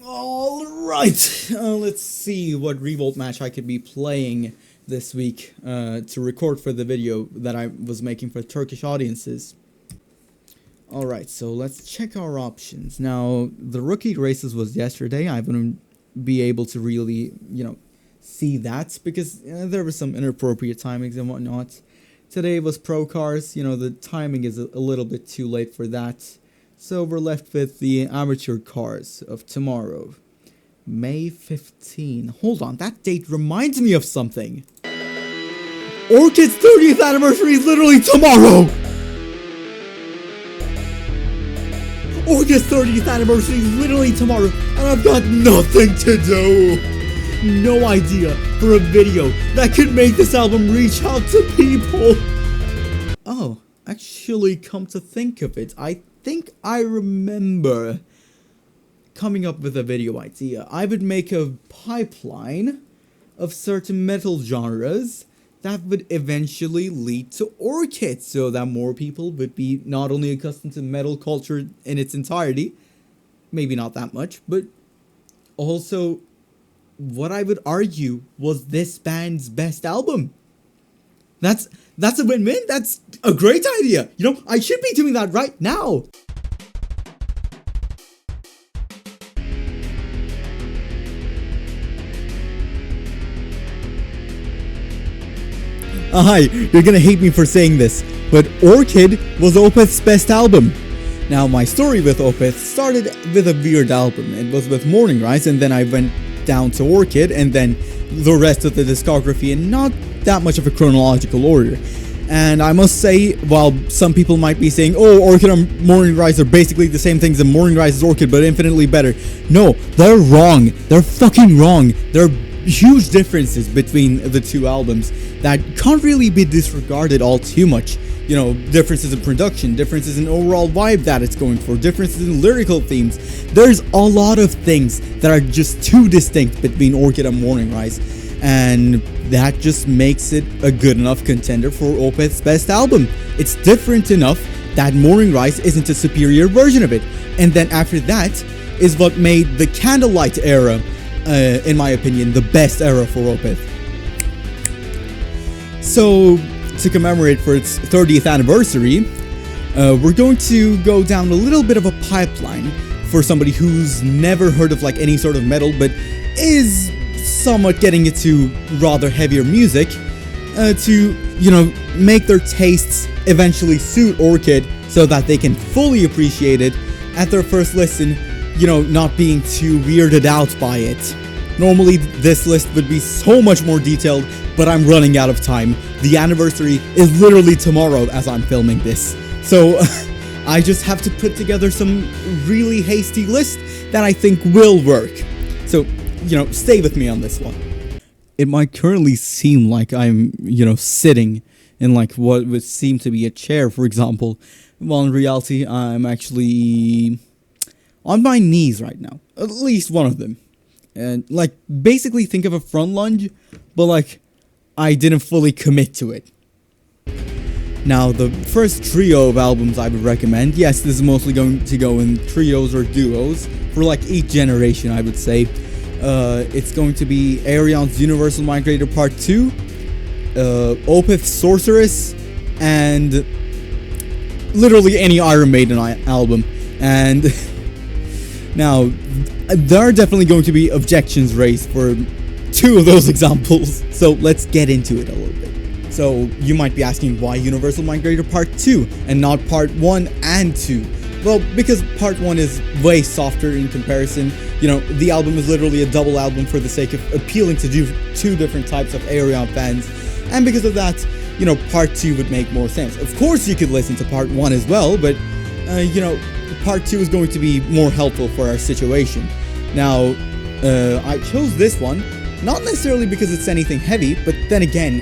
Alright, let's see what Revolt match I could be playing this week to record for the video that I was making for Turkish audiences. Alright, so let's check our options. Now, the rookie races was yesterday. I wouldn't be able to really, see that because there were some inappropriate timings and whatnot. Today was pro cars. The timing is a little bit too late for that. So we're left with the amateur cars of tomorrow. May 15. Hold on, that date reminds me of something. Orchid's 30th anniversary is literally tomorrow! Orchid's 30th anniversary is literally tomorrow, and I've got nothing to do. No idea for a video that could make this album reach out to people. Oh, actually, come to think of it, I think I remember coming up with a video idea. I would make a pipeline of certain metal genres that would eventually lead to Orchid, so that more people would be not only accustomed to metal culture in its entirety, maybe not that much, but also what I would argue was this band's best album. That's a win-win. That's a great idea. I should be doing that right now. Hi, you're gonna hate me for saying this, but Orchid was Opeth's best album. Now, my story with Opeth started with a weird album. It was with Morning Rise, and then I went down to Orchid, and then the rest of the discography in not that much of a chronological order. And I must say, while some people might be saying, oh, Orchid and Morning Rise are basically the same things, and Morning Rise is Orchid, but infinitely better. No, they're wrong. They're fucking wrong. There are huge differences between the two albums that can't really be disregarded all too much. Differences in production, differences in overall vibe that it's going for, differences in lyrical themes. There's a lot of things that are just too distinct between Orchid and Morning Rise, and that just makes it a good enough contender for Opeth's best album. It's different enough that Morning Rise isn't a superior version of it, and then after that is what made the Candlelight era, in my opinion, the best era for Opeth. So, to commemorate for its 30th anniversary, we're going to go down a little bit of a pipeline for somebody who's never heard of any sort of metal, but is somewhat getting into rather heavier music, to, make their tastes eventually suit Orchid so that they can fully appreciate it at their first listen, not being too weirded out by it. Normally, this list would be so much more detailed, but I'm running out of time. The anniversary is literally tomorrow as I'm filming this. So, I just have to put together some really hasty list that I think will work. So, stay with me on this one. It might currently seem like I'm, sitting in what would seem to be a chair, for example. While in reality, I'm actually on my knees right now. At least one of them. And, basically think of a front lunge, but, I didn't fully commit to it. Now, the first trio of albums I would recommend, yes, this is mostly going to go in trios or duos, for, each generation, I would say. It's going to be Aeon's Universal Migrator Part 2, Opeth's Sorceress, and literally any Iron Maiden album. And now, there are definitely going to be objections raised for two of those examples, so let's get into it a little bit. So, you might be asking why Universal Migrator Part 2 and not Part 1 and 2? Well, because Part 1 is way softer in comparison. The album is literally a double album for the sake of appealing to two different types of Aeon fans, and because of that, Part 2 would make more sense. Of course, you could listen to Part 1 as well, but, Part 2 is going to be more helpful for our situation. Now, I chose this one, not necessarily because it's anything heavy, but then again,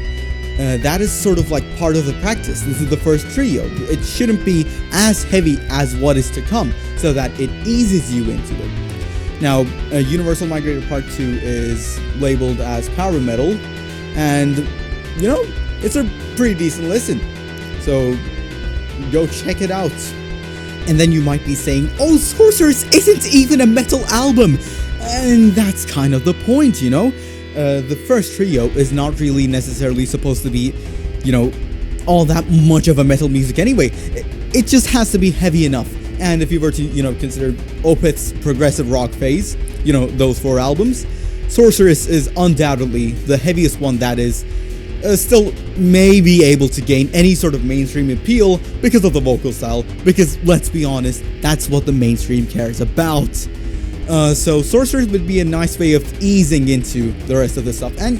that is sort of part of the practice. This is the first trio. It shouldn't be as heavy as what is to come, so that it eases you into it. Now, Universal Migrator Part 2 is labeled as power metal, and, it's a pretty decent listen. So, go check it out. And then you might be saying, oh, Sorceress isn't even a metal album. And that's kind of the point, you know? The first trio is not really necessarily supposed to be, you know, all that much of a metal music anyway. It just has to be heavy enough. And if you were to, you know, consider Opeth's progressive rock phase, you know, those 4 albums, Sorceress is undoubtedly the heaviest one that is still may be able to gain any sort of mainstream appeal because of the vocal style, because let's be honest, that's what the mainstream cares about. So Sorceress would be a nice way of easing into the rest of the stuff, and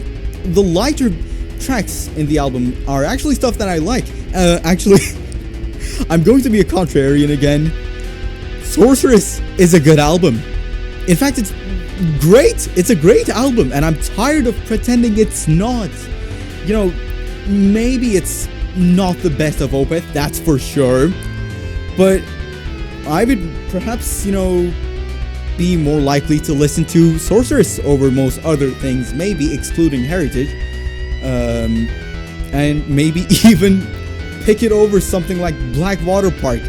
the lighter tracks in the album are actually stuff that I like. Actually, I'm going to be a contrarian again. Sorceress is a good album. In fact, it's great. It's a great album, and I'm tired of pretending it's not. You know, maybe it's not the best of Opeth, that's for sure, but I would perhaps, you know, be more likely to listen to Sorceress over most other things, maybe excluding Heritage, and maybe even pick it over something like Blackwater Park.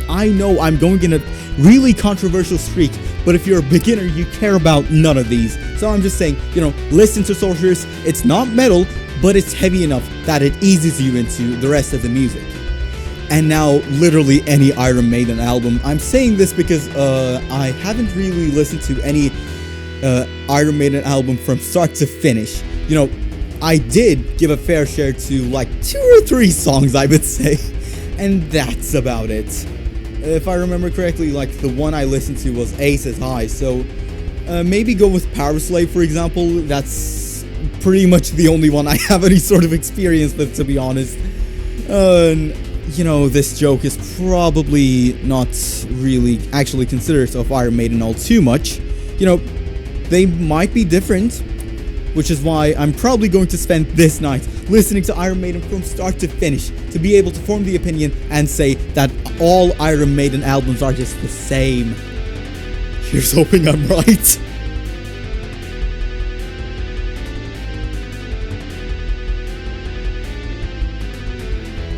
I know I'm going in a really controversial streak, but if you're a beginner, you care about none of these. So I'm just saying, you know, listen to Sorceress. It's not metal, but it's heavy enough that it eases you into the rest of the music. And now, literally any Iron Maiden album. I'm saying this because I haven't really listened to any Iron Maiden album from start to finish. You know, I did give a fair share to like 2 or 3 songs, I would say, and that's about it. If I remember correctly, like the one I listened to was Aces High, so maybe go with Power Slave, for example. That's pretty much the only one I have any sort of experience with, to be honest. You know, this joke is probably not really actually considered of Iron Maiden all too much. You know, they might be different, which is why I'm probably going to spend this night listening to Iron Maiden from start to finish to be able to form the opinion and say that all Iron Maiden albums are just the same. Here's hoping I'm right.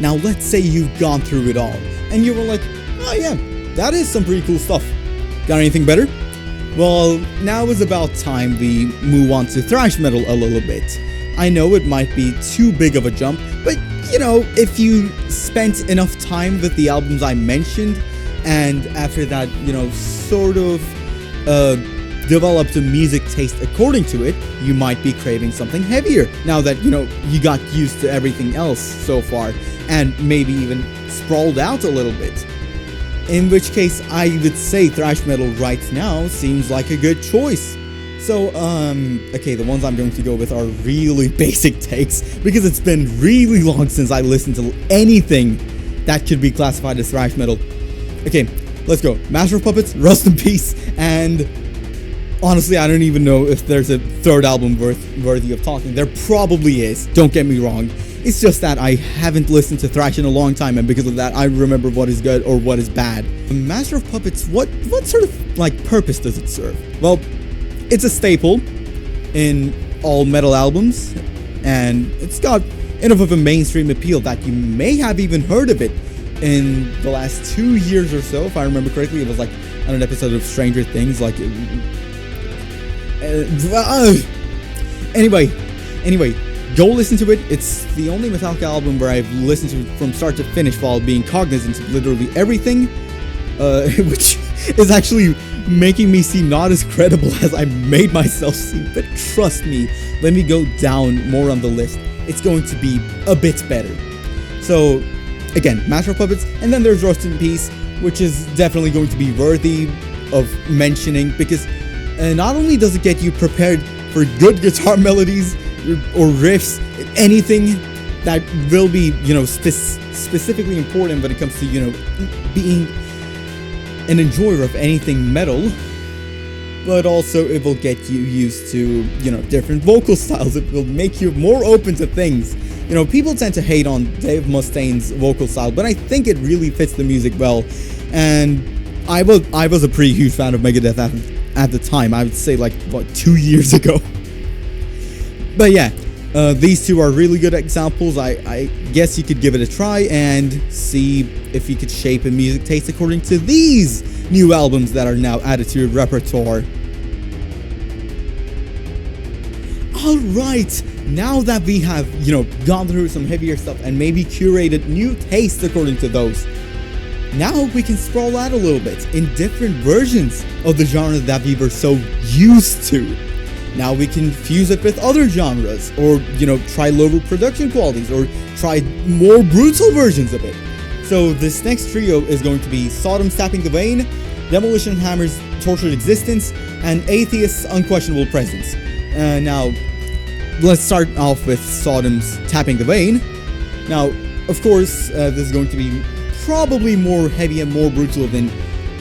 Now let's say you've gone through it all, and you were like, oh yeah, that is some pretty cool stuff. Got anything better? Well, now is about time we move on to thrash metal a little bit. I know it might be too big of a jump, but you know, if you spent enough time with the albums I mentioned, and after that, you know, sort of developed a music taste according to it, you might be craving something heavier now that, you know, you got used to everything else so far, and maybe even sprawled out a little bit. In which case, I would say thrash metal right now seems like a good choice. So, okay, the ones I'm going to go with are really basic takes, because it's been really long since I listened to anything that could be classified as thrash metal. Okay, let's go. Master of Puppets, Rust in Peace, and honestly, I don't even know if there's a third album worthy of talking. There probably is, don't get me wrong. It's just that I haven't listened to thrash in a long time, and because of that, I remember what is good or what is bad. Master of Puppets, what sort of, like, purpose does it serve? Well, it's a staple in all metal albums, and it's got enough of a mainstream appeal that you may have even heard of it in the last 2 years or so. If I remember correctly, it was like on an episode of Stranger Things, like... Anyway, go listen to it. It's the only Metallica album where I've listened to it from start to finish while being cognizant of literally everything, which is actually making me seem not as credible as I made myself seem. But trust me, let me go down more on the list. It's going to be a bit better. So, again, Master of Puppets, and then there's Rust in Peace, which is definitely going to be worthy of mentioning, because not only does it get you prepared for good guitar melodies or riffs, anything that will be, you know, specifically important when it comes to, you know, being an enjoyer of anything metal, but also it will get you used to, you know, different vocal styles. It will make you more open to things. You know, people tend to hate on Dave Mustaine's vocal style, but I think it really fits the music well, and I was a pretty huge fan of Megadeth at the time. I would say, like, what, 2 years ago. But yeah, these two are really good examples. I guess you could give it a try and see if you could shape a music taste according to these new albums that are now added to your repertoire. Alright, now that we have, gone through some heavier stuff and maybe curated new tastes according to those, now we can sprawl out a little bit in different versions of the genre that we were so used to. Now we can fuse it with other genres, or, try lower production qualities, or try more brutal versions of it. So this next trio is going to be Sodom's Tapping the Vein, Demolition Hammer's Tortured Existence, and Atheist's Unquestionable Presence. Now, let's start off with Sodom's Tapping the Vein. Now, of course, this is going to be probably more heavy and more brutal than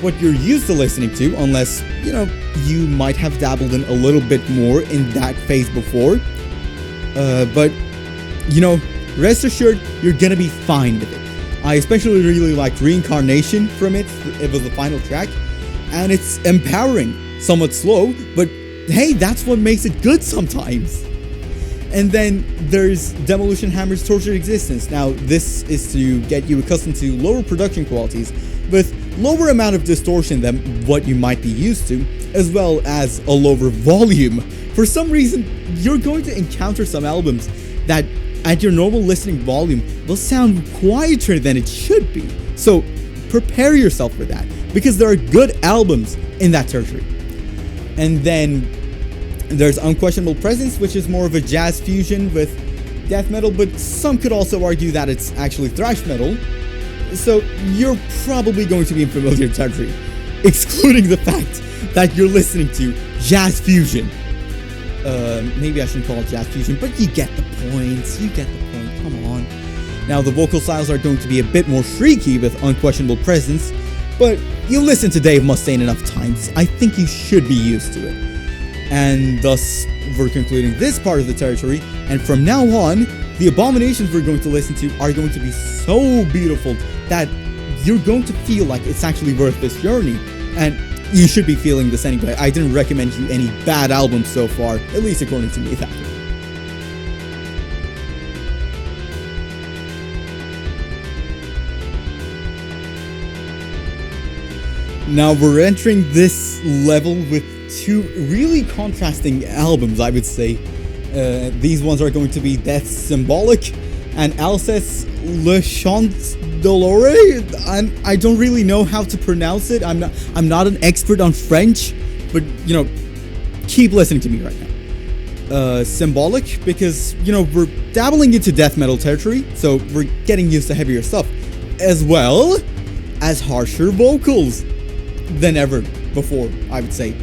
what you're used to listening to, unless, you might have dabbled in a little bit more in that phase before. But, rest assured, you're gonna be fine with it. I especially really liked Reincarnation from it. It was the final track, and it's empowering, somewhat slow, but hey, that's what makes it good sometimes. And then there's Demolition Hammer's Tortured Existence. Now, this is to get you accustomed to lower production qualities with lower amount of distortion than what you might be used to, as well as a lower volume. For some reason, you're going to encounter some albums that at your normal listening volume will sound quieter than it should be. So prepare yourself for that, because there are good albums in that territory. And then there's Unquestionable Presence, which is more of a jazz fusion with death metal, but some could also argue that it's actually thrash metal. So you're probably going to be in familiar territory, excluding the fact that you're listening to jazz fusion. Maybe I shouldn't call it jazz fusion, but you get the point. Come on. Now, the vocal styles are going to be a bit more freaky with Unquestionable Presence, but you listen to Dave Mustaine enough times, I think you should be used to it. And thus, we're concluding this part of the territory, and from now on, the abominations we're going to listen to are going to be so beautiful that you're going to feel like it's actually worth this journey. And you should be feeling this anyway. I didn't recommend you any bad albums so far, at least according to me. Now we're entering this level with two really contrasting albums, I would say. These ones are going to be Death's Symbolic and Alcest's Le Chant Dolore. I don't really know how to pronounce it. I'm not an expert on French, but keep listening to me right now. Symbolic, because we're dabbling into death metal territory, so we're getting used to heavier stuff, as well as harsher vocals than ever before, I would say.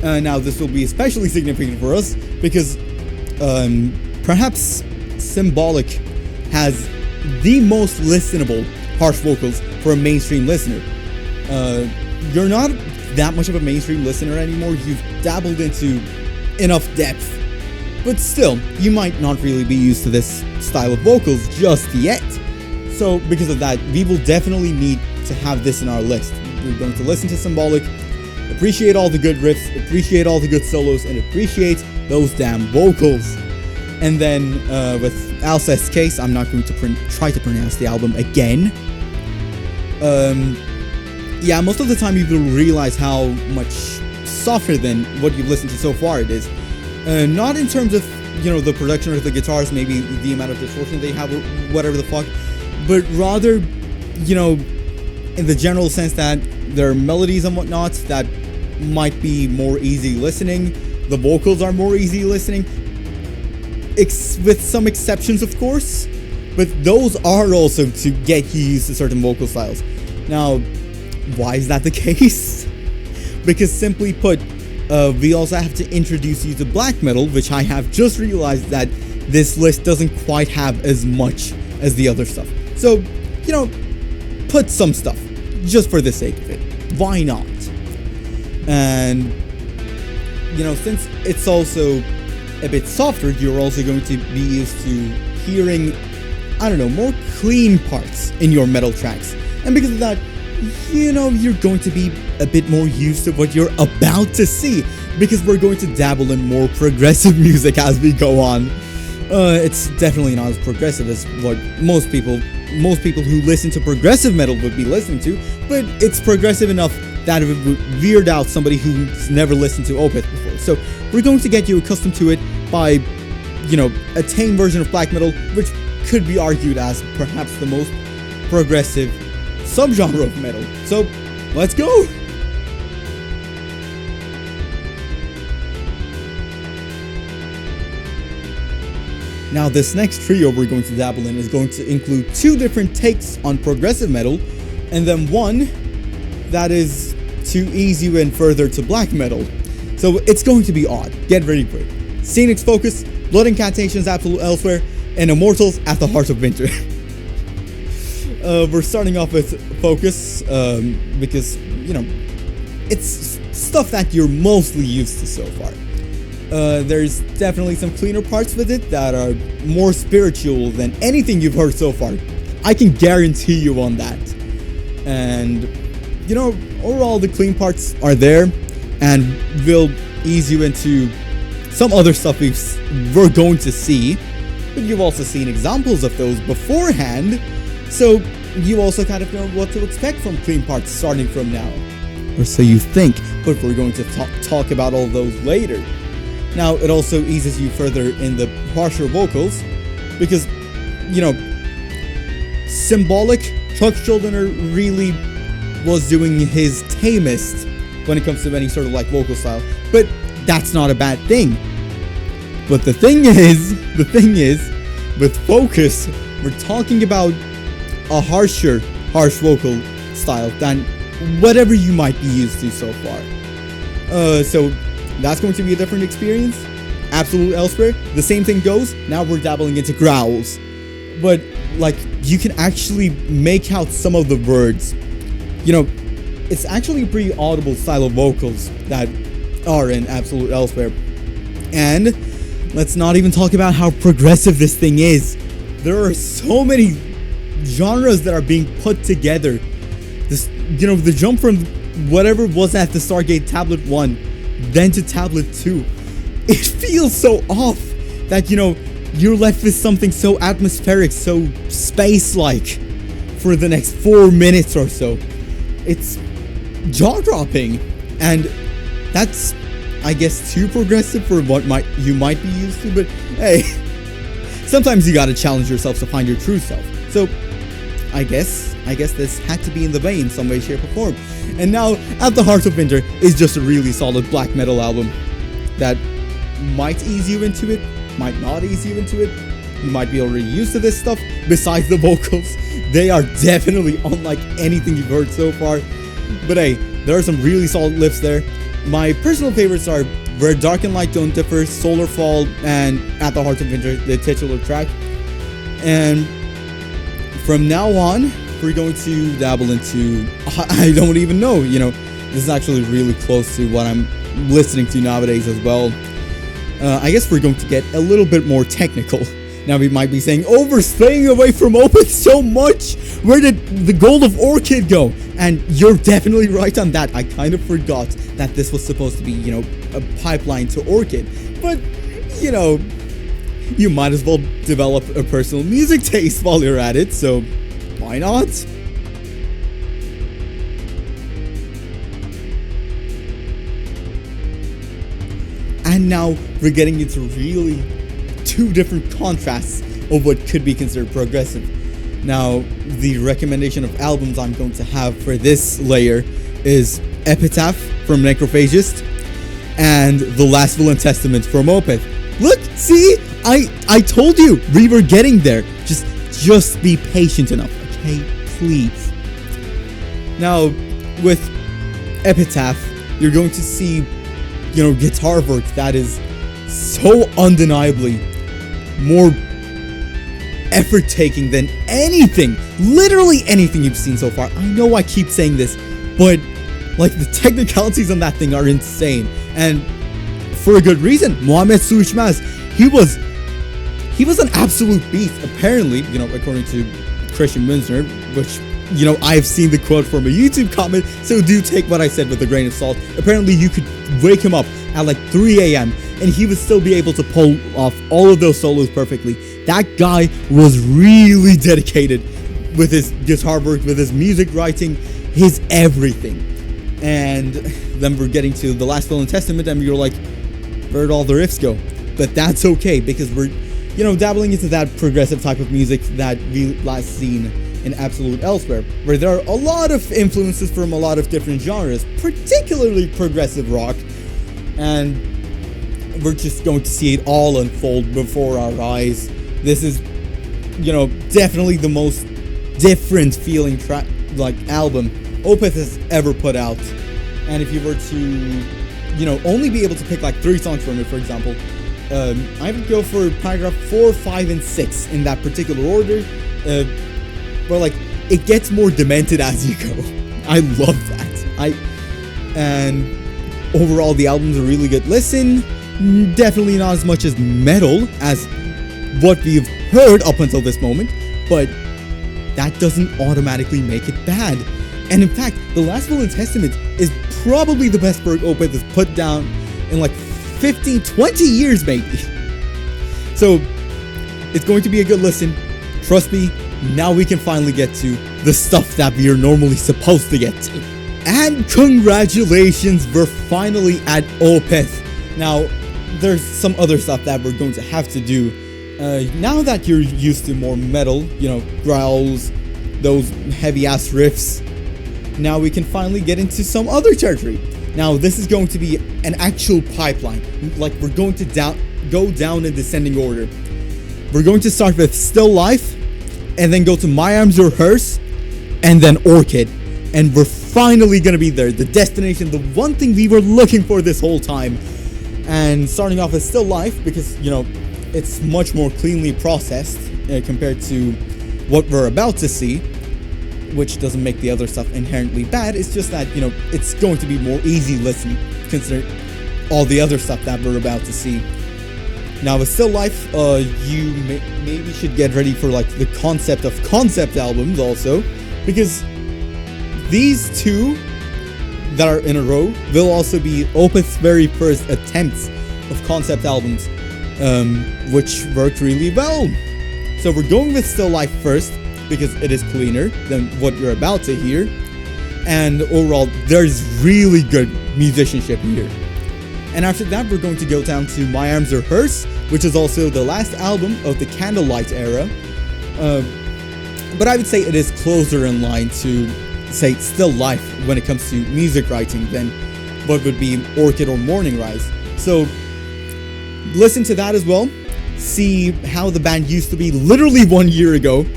Now this will be especially significant for us because perhaps Symbolic has the most listenable harsh vocals for a mainstream listener. You're not that much of a mainstream listener anymore. You've dabbled into enough depth, but still, you might not really be used to this style of vocals just yet. So because of that, we will definitely need to have this in our list. We're going to listen to Symbolic, appreciate all the good riffs, appreciate all the good solos, and appreciate those damn vocals. And then with Alcest's case, I'm not going to try to pronounce the album again. Yeah, most of the time you will realize how much softer than what you've listened to so far it is. Not in terms of, the production of the guitars, maybe the amount of distortion they have or whatever the fuck, but rather, in the general sense that there are melodies and whatnot that might be more easy listening. The vocals are more easy listening, with some exceptions, of course, but those are also to get you used to certain vocal styles. Now, why is that the case? Because simply put, we also have to introduce you to black metal, which I have just realized that this list doesn't quite have as much as the other stuff. So, put some stuff, just for the sake of it. Why not? And, since it's also a bit softer, you're also going to be used to hearing, more clean parts in your metal tracks. And because of that, you're going to be a bit more used to what you're about to see, because we're going to dabble in more progressive music as we go on. It's definitely not as progressive as what most people who listen to progressive metal would be listening to, but it's progressive enough that would weird out somebody who's never listened to Opeth before. So we're going to get you accustomed to it by, a tame version of black metal, which could be argued as perhaps the most progressive subgenre of metal. So let's go! Now, this next trio we're going to dabble in is going to include 2 different takes on progressive metal, and then one that is to ease you in further to black metal. So it's going to be odd. Get ready for it. Scenic Focus, Blood Incantations Absolute Elsewhere, and Immortals at the Heart of Winter. We're starting off with Focus, because, it's stuff that you're mostly used to so far. There's definitely some cleaner parts with it that are more spiritual than anything you've heard so far. I can guarantee you on that. And, overall the clean parts are there and will ease you into some other stuff we're going to see. But you've also seen examples of those beforehand, so you also kind of know what to expect from clean parts starting from now. Or so you think, but we're going to talk about all those later. Now, it also eases you further in the harsher vocals, because, Symbolic, Chuck Schuldiner really was doing his tamest when it comes to any sort of vocal style, but that's not a bad thing. But the thing is, with Focus, we're talking about a harsh vocal style than whatever you might be used to so far. So that's going to be a different experience. Absolute Elsewhere, the same thing goes. Now we're dabbling into growls, but you can actually make out some of the words. It's actually a pretty audible style of vocals that are in Absolute Elsewhere. And let's not even talk about how progressive this thing is. There are so many genres that are being put together. The jump from whatever was at the Stargate Tablet 1 then to Tablet 2, it feels so off that, you're left with something so atmospheric, so space-like for the next 4 minutes or so. It's jaw-dropping, and that's, I guess, too progressive for what you might be used to, but hey, sometimes you gotta challenge yourself to find your true self. So, I guess this had to be in the vein, some way, shape, or form. And now, At the Heart of Winter is just a really solid black metal album that might ease you into it, might not ease you into it. You might be already used to this stuff. Besides the vocals, they are definitely unlike anything you've heard so far. But hey, there are some really solid lifts there. My personal favorites are Where Dark and Light Don't Differ, Solar Fall, and At the Heart of Winter, the titular track. And from now on, we're going to dabble into, I don't even know, this is actually really close to what I'm listening to nowadays as well. I guess we're going to get a little bit more technical. Now we might be saying, we're staying away from Opeth so much. Where did the gold of Orchid go? And you're definitely right on that. I kind of forgot that this was supposed to be, a pipeline to Orchid. But, you might as well develop a personal music taste while you're at it, so why not? And now we're getting into really 2 different contrasts of what could be considered progressive. Now, the recommendation of albums I'm going to have for this layer is Epitaph from Necrophagist and The Last Will and Testament from Opeth. Look, see? I told you we were getting there. Just be patient enough, okay? Please. Now, with Epitaph, you're going to see, guitar work that is so undeniably more effort-taking than anything, literally anything you've seen so far. I know I keep saying this, but the technicalities on that thing are insane, and for a good reason. Mohamed Souchmaz, he was an absolute beast, apparently, according to Christian Münzner, which, I've seen the quote from a YouTube comment, so do take what I said with a grain of salt. Apparently, you could wake him up at 3 a.m. and he would still be able to pull off all of those solos perfectly. That guy was really dedicated with his guitar work, with his music writing, his everything. And then we're getting to the last will and testament, and you're like, where'd all the riffs go? But that's okay, because we're, you know, dabbling into that progressive type of music that we last seen in Absolute Elsewhere, where there are a lot of influences from a lot of different genres, particularly progressive rock, and we're just going to see it all unfold before our eyes. This is, you know, definitely the most different feeling album Opeth has ever put out. And if you were to, you know, only be able to pick like 3 songs from it, for example, I would go for paragraph 4, 5, and 6 in that particular order. Where like it gets more demented as you go. I love that. And overall the album's a really good listen. Definitely not as much as metal as what we've heard up until this moment, but that doesn't automatically make it bad. And in fact, The Last Will and Testament is probably the best work Opeth has put down in like 15, 20 years maybe. So it's going to be a good listen. Trust me, now we can finally get to the stuff that we are normally supposed to get to. And congratulations, we're finally at Opeth. Now, there's some other stuff that we're going to have to do. Now that you're used to more metal, you know, growls, those heavy ass riffs, now we can finally get into some other territory. Now, this is going to be an actual pipeline. Like, we're going to go down in descending order. We're going to start with Still Life, and then go to My Arms Are Hers, and then Orchid. And we're finally gonna be there. The destination, the one thing we were looking for this whole time. And starting off with Still Life, because, you know, it's much more cleanly processed compared to what we're about to see, which doesn't make the other stuff inherently bad. It's just that, you know, it's going to be more easy listening considering all the other stuff that we're about to see. Now with Still Life, you maybe should get ready for like the concept of concept albums also, because these two that are in a row will also be Opeth's very first attempts of concept albums, which worked really well. So we're going with Still Life first, because it is cleaner than what you're about to hear, and overall there's really good musicianship here. And after that, we're going to go down to My Arms Are Hers, which is also the last album of the Candlelight era. But I would say it is closer in line to, say, Still Life when it comes to music writing than what would be Orchid or Morning Rise. So listen to that as well. See how the band used to be literally 1 year ago.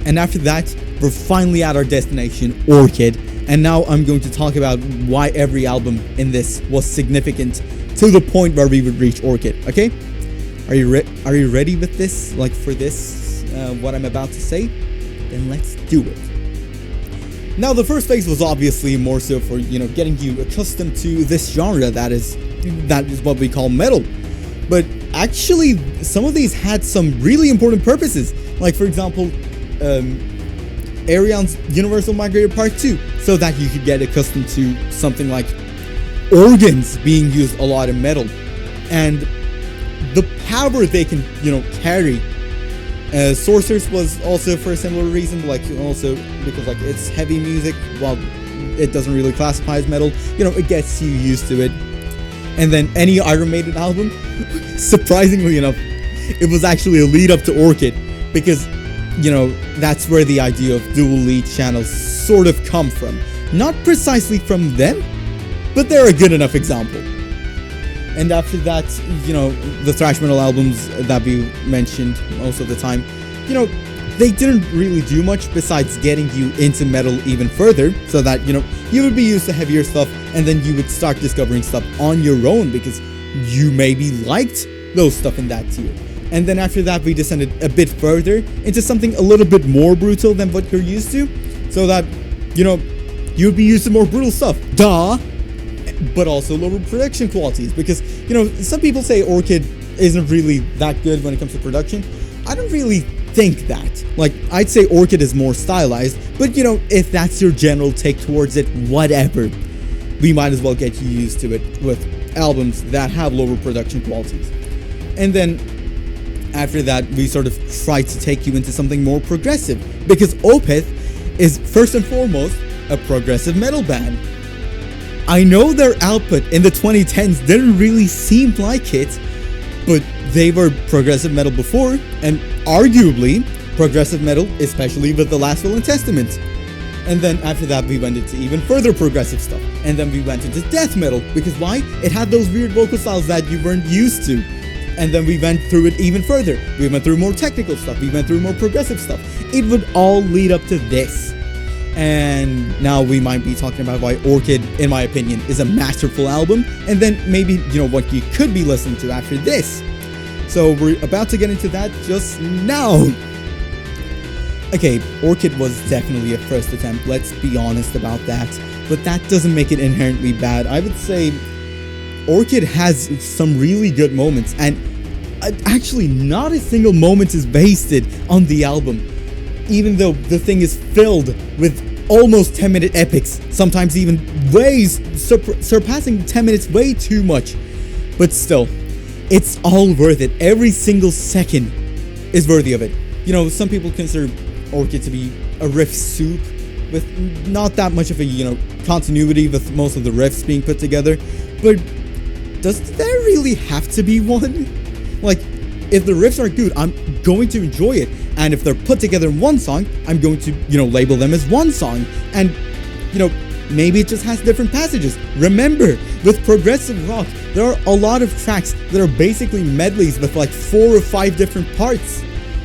And after that, we're finally at our destination, Orchid. And now I'm going to talk about why every album in this was significant to the point where we would reach Orchid, okay? Are you ready with this? Like for this, what I'm about to say? Then let's do it. Now the first phase was obviously more so for, you know, getting you accustomed to this genre that is what we call metal. But actually, some of these had some really important purposes. Like for example, Aeon's Universal Migrator Part 2, so that you could get accustomed to something like organs being used a lot in metal, and the power they can, you know, carry. Sorcerers was also for a similar reason, like also because like it's heavy music, while it doesn't really classify as metal, you know, it gets you used to it. And then any Iron Maiden album, surprisingly enough, it was actually a lead up to Orchid, because, you know, that's where the idea of dual lead channels sort of come from. Not precisely from them, but they're a good enough example. And after that, you know, the thrash metal albums that we mentioned most of the time, you know, they didn't really do much besides getting you into metal even further, so that, you know, you would be used to heavier stuff, and then you would start discovering stuff on your own because you maybe liked those stuff in that tier. And then after that, we descended a bit further into something a little bit more brutal than what you're used to, so that, you know, you'd be used to more brutal stuff. Duh! But also lower production qualities, because, you know, some people say Orchid isn't really that good when it comes to production. I don't really think that. Like, I'd say Orchid is more stylized, but, you know, if that's your general take towards it, whatever. We might as well get you used to it with albums that have lower production qualities. And then after that, we sort of try to take you into something more progressive, because Opeth is first and foremost a progressive metal band. I know their output in the 2010s didn't really seem like it, but they were progressive metal before, and arguably progressive metal, especially with The Last Will and Testament. And then after that we went into even further progressive stuff, and then we went into death metal, because why? It had those weird vocal styles that you weren't used to. And then we went through it even further. We went through more technical stuff, we went through more progressive stuff. It would all lead up to this. And now we might be talking about why Orchid, in my opinion, is a masterful album, and then maybe, you know, what you could be listening to after this. So we're about to get into that just now. Okay, Orchid was definitely a first attempt, let's be honest about that, but that doesn't make it inherently bad. I would say Orchid has some really good moments, and actually not a single moment is wasted on the album, even though the thing is filled with almost 10-minute epics, sometimes even surpassing 10 minutes way too much. But still, it's all worth it. Every single second is worthy of it. You know, some people consider Orchid to be a riff soup with not that much of a, you know, continuity with most of the riffs being put together, but does there really have to be one? Like, if the riffs are good, I'm going to enjoy it. And if they're put together in one song, I'm going to, you know, label them as one song. And, you know, maybe it just has different passages. Remember, with progressive rock, there are a lot of tracks that are basically medleys with like 4 or 5 different parts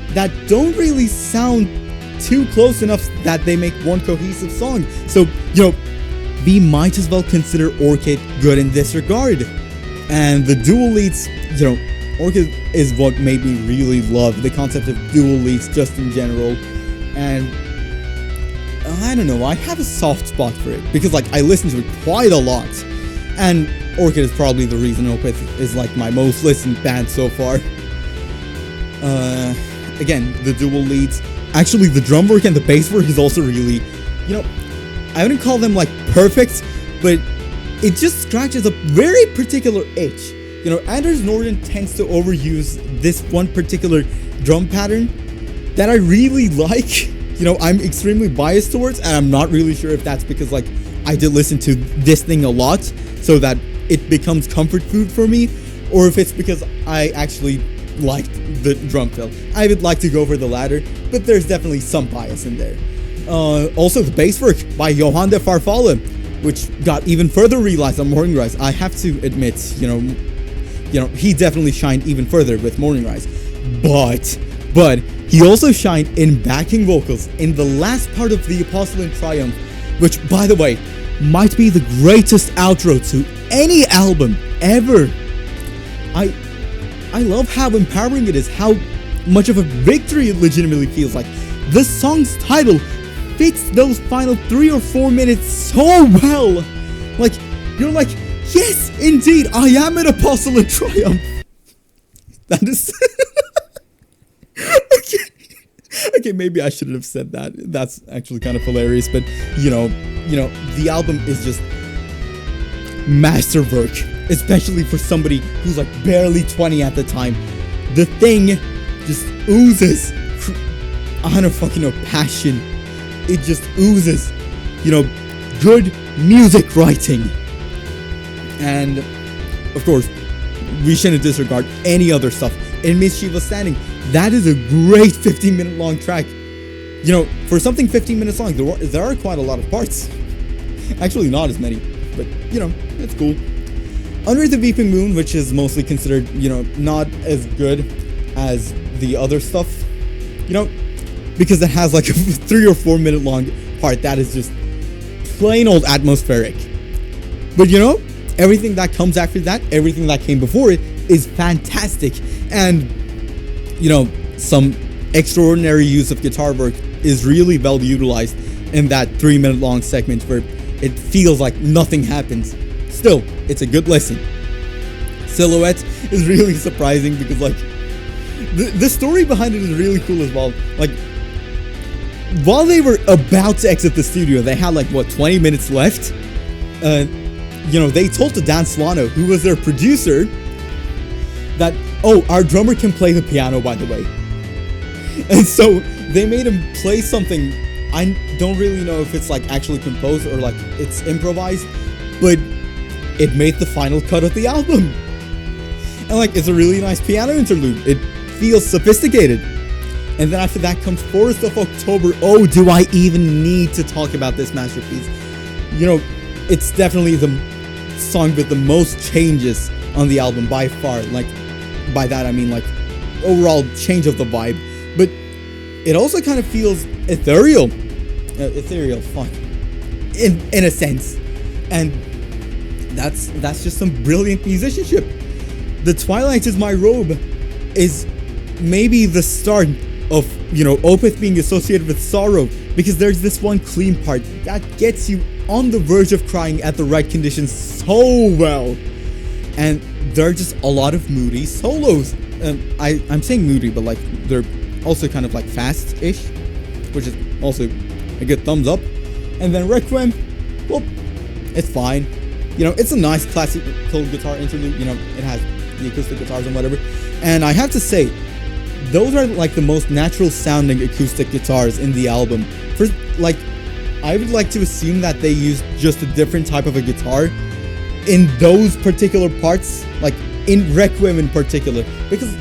that don't really sound too close enough that they make one cohesive song. So, you know, we might as well consider Orchid good in this regard. And the dual leads, you know, Orchid is what made me really love the concept of dual leads just in general. And I don't know, I have a soft spot for it because, like, I listen to it quite a lot. And Orchid is probably the reason Opeth is like my most listened band so far. Again, the dual leads. Actually, the drum work and the bass work is also really, you know, I wouldn't call them like perfect, but it just scratches a very particular itch. You know, Anders Norden tends to overuse this one particular drum pattern that I really like. You know, I'm extremely biased towards, and I'm not really sure if that's because, like, I did listen to this thing a lot, so that it becomes comfort food for me, or if it's because I actually liked the drum fill. I would like to go for the latter, but there's definitely some bias in there. Also, the bass work by Johan de Farfalle, which got even further realized on Morning Rise. I have to admit, you know, he definitely shined even further with Morning Rise. But he also shined in backing vocals in the last part of The Apostle in Triumph, which, by the way, might be the greatest outro to any album ever. I love how empowering it is, how much of a victory it legitimately feels like. The song's title fits those final 3 or 4 minutes so well. Like, you're like, yes, indeed, I am an apostle in triumph. That is... Okay, maybe I shouldn't have said that. That's actually kind of hilarious, but, you know, the album is just masterwork, especially for somebody who's like barely 20 at the time. The thing just oozes, I don't fucking know, passion. It just oozes, you know, good music writing. And, of course, we shouldn't disregard any other stuff. In Miss Shiva Standing, that is a great 15-minute long track. You know, for something 15 minutes long, there are quite a lot of parts. Actually, not as many, but, you know, it's cool. Under the Weeping Moon, which is mostly considered, you know, not as good as the other stuff, you know, because it has like a 3 or 4 minute long part that is just plain old atmospheric. But, you know, everything that comes after that, everything that came before it, is fantastic. And, you know, some extraordinary use of guitar work is really well utilized in that 3 minute long segment where it feels like nothing happens. Still, it's a good listen. Silhouette is really surprising because, like, the story behind it is really cool as well. Like, while they were about to exit the studio, they had like, what, 20 minutes left? You know, they told to Dan Swano, who was their producer, that, oh, our drummer can play the piano, by the way. And so they made him play something. I don't really know if it's like actually composed or like it's improvised, but it made the final cut of the album. And like, it's a really nice piano interlude. It feels sophisticated. And then after that comes Forest of October. Oh, do I even need to talk about this masterpiece? You know, it's definitely the song with the most changes on the album by far. Like, by that I mean like overall change of the vibe. But it also kind of feels ethereal. Fuck. In a sense. And that's just some brilliant musicianship. The Twilight is My Robe is maybe the start of, you know, Opeth being associated with sorrow, because there's this one clean part that gets you on the verge of crying at the right conditions so well. And there are just a lot of moody solos. I'm saying moody, but like they're also kind of like fast-ish, which is also a good thumbs up. And then Requiem, well, it's fine. You know, it's a nice classical guitar interlude. You know, it has the acoustic guitars and whatever. And I have to say, those are like the most natural sounding acoustic guitars in the album. For like, I would like to assume that they used just a different type of a guitar in those particular parts, like in Requiem in particular, because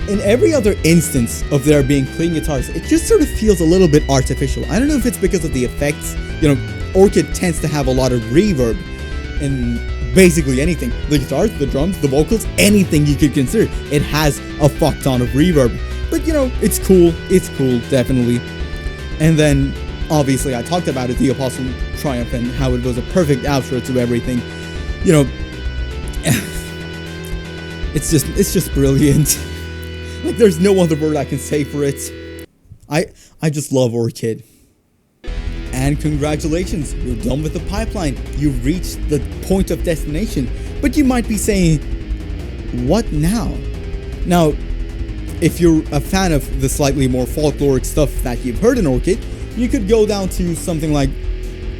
in every other instance of there being clean guitars, it just sort of feels a little bit artificial. I don't know if it's because of the effects. You know, Orchid tends to have a lot of reverb in basically anything. The guitars, the drums, the vocals, anything you could consider. It has a fuck ton of reverb. But you know, it's cool, definitely. And then, obviously, I talked about it, the Apostle Triumph, and how it was a perfect outro to everything. You know, it's just brilliant. Like, there's no other word I can say for it. I just love Orchid. And congratulations, you're done with the pipeline. You've reached the point of destination. But you might be saying, what now? Now, if you're a fan of the slightly more folkloric stuff that you've heard in Orchid, you could go down to something like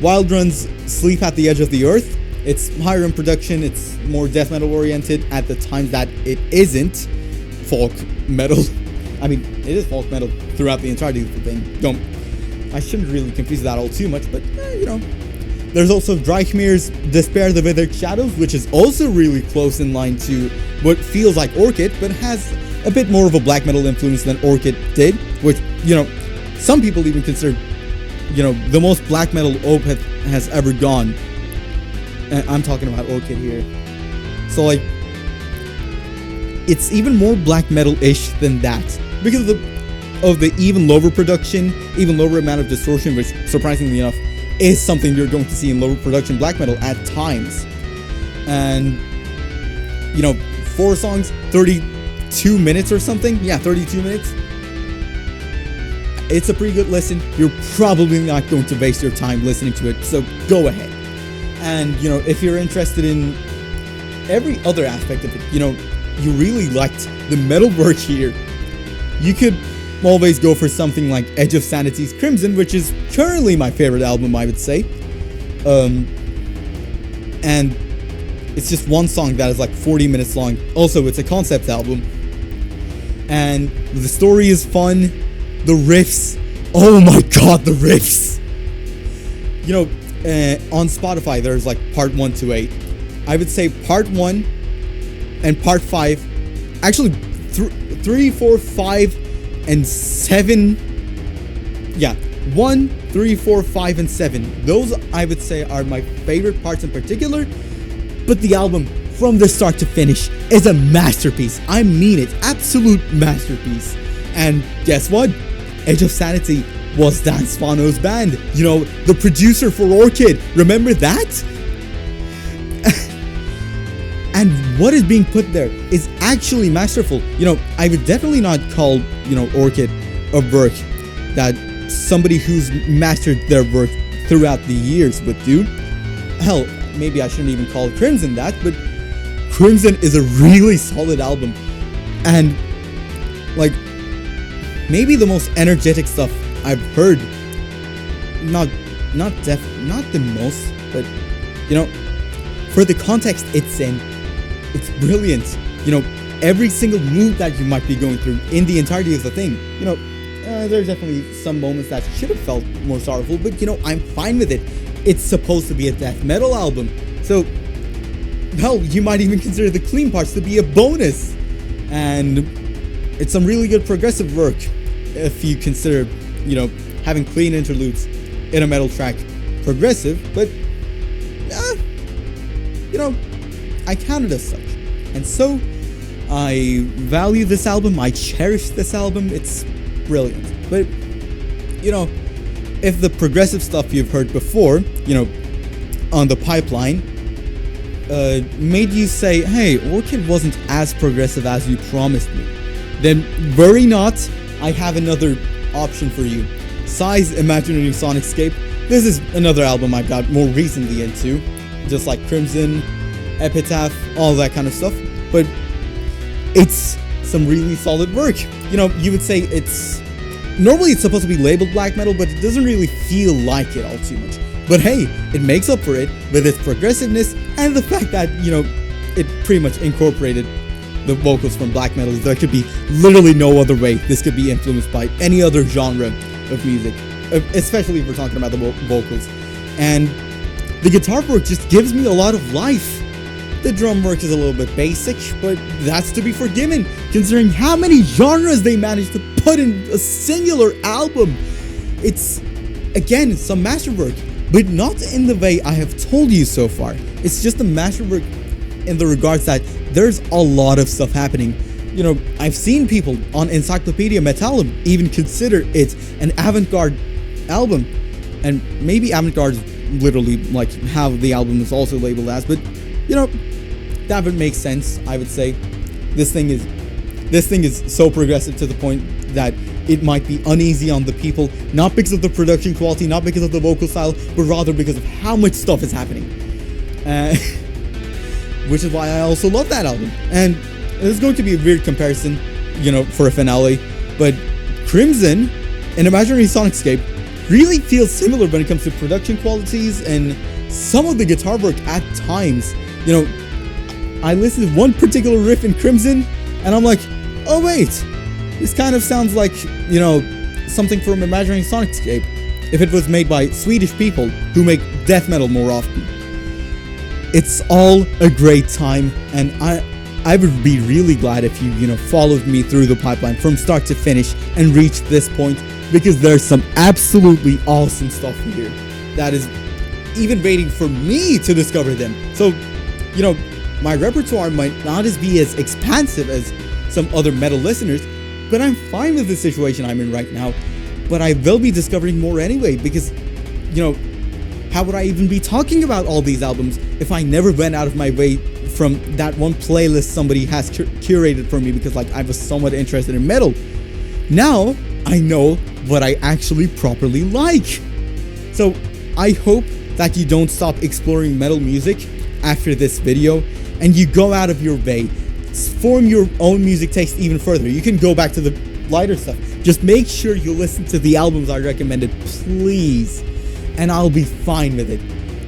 Wildrun's Sleep at the Edge of the Earth. It's higher in production, it's more death metal oriented at the times that it isn't folk metal. I mean, it is folk metal throughout the entirety of the thing. I shouldn't really confuse that all too much, but you know. There's also Dreichmir's Despair the Withered Shadows, which is also really close in line to what feels like Orchid, but has a bit more of a black metal influence than Orchid did, which, you know, some people even consider, you know, the most black metal Opeth has ever gone. And I'm talking about Orchid here. So like, it's even more black metal-ish than that, because of the even lower production, even lower amount of distortion, which surprisingly enough is something you're going to see in lower production black metal at times. And, you know, 4 songs, 32 minutes or something. Yeah, 32 minutes. It's a pretty good listen. You're probably not going to waste your time listening to it, so go ahead. And, you know, if you're interested in every other aspect of it, you know, you really liked the metal work here, you could always go for something like Edge of Sanity's Crimson, which is currently my favorite album, I would say. And it's just one song that is like 40 minutes long. Also, it's a concept album. And the story is fun. The riffs. Oh my god, the riffs. You know, on Spotify, there's like part 1 to 8. I would say part 1 and part 5. Actually, 3, 4, 5, and 7. Yeah, 1, 3, 4, 5, and 7. Those, I would say, are my favorite parts in particular. But the album, from the start to finish, is a masterpiece. I mean it. Absolute masterpiece. And guess what? Edge of Sanity was Dan Spano's band. You know, the producer for Orchid. Remember that? And what is being put there is actually masterful. You know, I would definitely not call, you know, Orchid a work that somebody who's mastered their work throughout the years would do. Hell, maybe I shouldn't even call Crimson that, but Crimson is a really solid album. And, like, maybe the most energetic stuff I've heard. Not the most, but, you know, for the context it's in, it's brilliant. You know, every single move that you might be going through in the entirety of the thing, you know, there's definitely some moments that should have felt more sorrowful, but, you know, I'm fine with it. It's supposed to be a death metal album. So, hell, you might even consider the clean parts to be a bonus. And it's some really good progressive work if you consider, having clean interludes in a metal track progressive, but, I count it as such. And so, I value this album, I cherish this album, it's brilliant. But, if the progressive stuff you've heard before, on the pipeline, made you say, hey, Orchid wasn't as progressive as you promised me, then worry not, I have another option for you. Size Imaginary Sonicscape. This is another album I've got more recently into, just like Crimson, Epitaph, all that kind of stuff, but it's some really solid work. You would say normally it's supposed to be labeled black metal, but it doesn't really feel like it all too much. But hey, it makes up for it with its progressiveness and the fact that, it pretty much incorporated the vocals from black metal. There could be literally no other way this could be influenced by any other genre of music, especially if we're talking about the vocals. And the guitar work just gives me a lot of life. The drum work is a little bit basic, but that's to be forgiven, considering how many genres they managed to put in a singular album. It's, again, some masterwork, but not in the way I have told you so far. It's just a masterwork in the regards that there's a lot of stuff happening. I've seen people on Encyclopedia Metallum even consider it an avant-garde album, and maybe avant-garde is literally like how the album is also labeled as, but that would make sense. I would say this thing is so progressive to the point that it might be uneasy on the people, not because of the production quality, not because of the vocal style, but rather because of how much stuff is happening. Which is why I also love that album. And it's going to be a weird comparison, for a finale, but Crimson and Imaginary Sonicscape really feels similar when it comes to production qualities and some of the guitar work at times. I listened to one particular riff in Crimson, and I'm like, oh wait, this kind of sounds like, something from Imaginary Sonicscape if it was made by Swedish people who make death metal more often. It's all a great time, and I would be really glad if you, followed me through the pipeline from start to finish and reached this point, because there's some absolutely awesome stuff here that is even waiting for me to discover them. So, my repertoire might not be as expansive as some other metal listeners, but I'm fine with the situation I'm in right now. But I will be discovering more anyway, because, how would I even be talking about all these albums if I never went out of my way from that one playlist somebody has curated for me because, I was somewhat interested in metal? Now, I know what I actually properly like. So, I hope that you don't stop exploring metal music after this video, and you go out of your way, form your own music taste even further. You can go back to the lighter stuff. Just make sure you listen to the albums I recommended, please, and I'll be fine with it.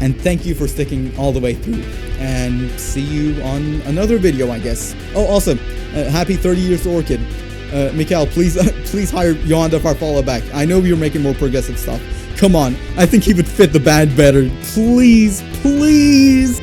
And thank you for sticking all the way through, and see you on another video, I guess. Oh, also, happy 30 years to Orchid. Mikael, please hire Johan Farfalla back. I know you're making more progressive stuff. Come on, I think he would fit the band better. Please, please.